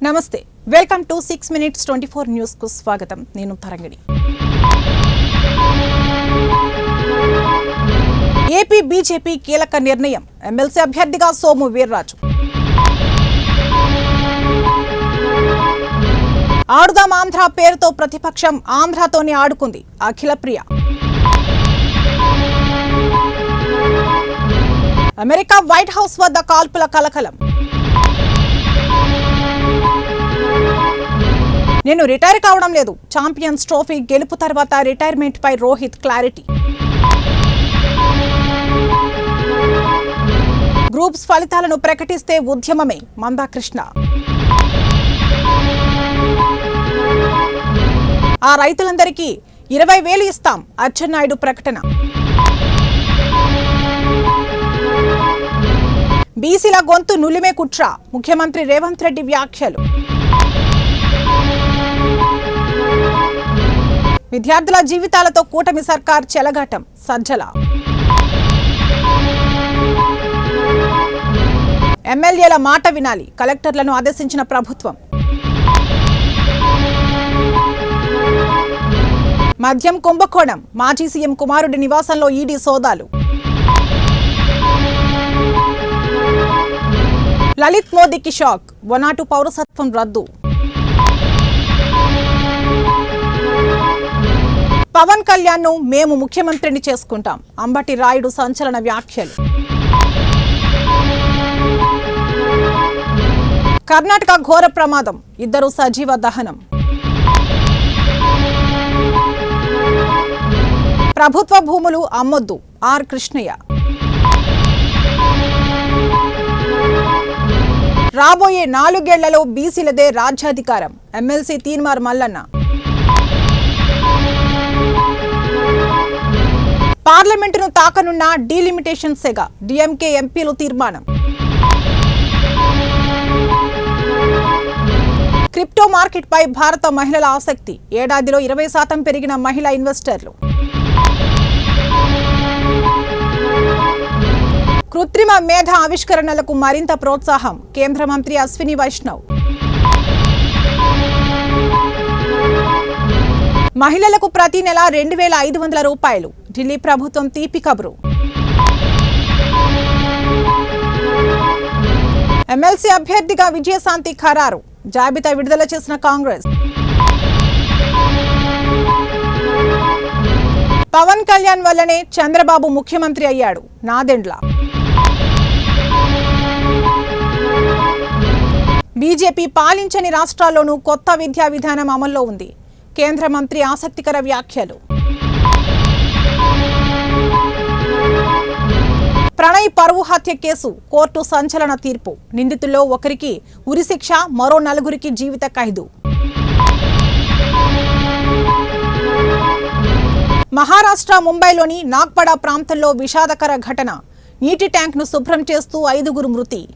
నమస్తే welcome to 6 minutes 24 news కు స్వాగతం నేను తరంగిణి ఏపీ బీజేపీ కీలక నిర్ణయం ఎమ్మెల్సీ అభ్యర్థిగా సోము వీర్రాజు ఆడుదాం ఆంధ్ర పేరుతో ప్రతిపక్షం ఆంధ్రతోనే ఆడుకుంది అఖిలప్రియ అమెరికా వైట్ హౌస్ వద్ద కాల్పుల కలకలం నేను రిటైర్ కావడం లేదు ఛాంపియన్స్ ట్రోఫీ గెలుపు తర్వాత రిటైర్మెంట్ పై రోహిత్ క్లారిటీ గ్రూప్స్ ఫలితాలను ప్రకటిస్తే ఉద్యమమే మందాకృష్ణ ఆ రైతులందరికీ 20,000 ఇస్తాం అచ్చెన్నాయుడు ప్రకటన బీసీల గొంతు నులిమే కుట్ర ముఖ్యమంత్రి రేవంత్ రెడ్డి వ్యాఖ్యలు విద్యార్థుల జీవితాలతో కూటమి సర్కార్ చెలగాటం సజ్జల ఎమ్మెల్యేల మాట వినాలి కలెక్టర్లను ఆదేశించిన ప్రభుత్వం మద్యం కుంభకోణం మాజీ సీఎం కుమారుడి నివాసంలో ఈడీ సోదాలు లలిత్ మోదీకి షాక్ 102 పౌరసత్వం రద్దు పవన్ కళ్యాణ్ ను మేము ముఖ్యమంత్రిని చేసుకుంటాం అంబటి రాయుడు సంచలన వ్యాఖ్యలు కర్ణాటక ఘోర ప్రమాదం 2 సజీవ దహనం ప్రభుత్వ భూములు అమ్మొద్దు ఆర్ కృష్ణయ్య రాబోయే 4 ఏళ్లలో బీసీలదే రాజ్యాధికారం ఎమ్మెల్సీ తీన్మార్ మల్లన్న పార్లమెంటును తాకనున్న డీలిమిటేషన్ సెగ డీఎంకే ఎంపీలు తీర్మానం క్రిప్టో మార్కెట్ పై భారత మహిళల ఆసక్తి ఏడాదిలో 20% పెరిగిన మహిళా ఇన్వెస్టర్లు కృత్రిమ మేధ ఆవిష్కరణలకు మరింత ప్రోత్సాహం కేంద్ర మంత్రి అశ్విని వైష్ణవ్ మహిళలకు ప్రతి నెల 2,500 రూపాయలు ఢిల్లీ ప్రభుత్వం తీపి కబురు ఎమ్మెల్సీ అభ్యర్థిగా విజయశాంతి ఖరారు జాబితా విడుదల చేసిన కాంగ్రెస్ పవన్ కళ్యాణ్ వల్లనే చంద్రబాబు ముఖ్యమంత్రి అయ్యాడు నాదెండ్ల బీజేపీ పాలించని రాష్ట్రాల్లోనూ కొత్త విద్యా విధానం అమల్లో ఉంది కేంద్ర మంత్రి ఆసక్తికర వ్యాఖ్యలు ప్రణయ్ పరువు హత్య కేసు కోర్టు సంచలన తీర్పు నిందితుల్లో ఒకరికి ఉరిశిక్ష మరో 4 జీవిత ఖైదు మహారాష్ట్ర ముంబైలోని నాగ్పడా ప్రాంతంలో విషాదకర ఘటన నీటి ట్యాంక్ను శుభ్రం చేస్తూ 5 మృతి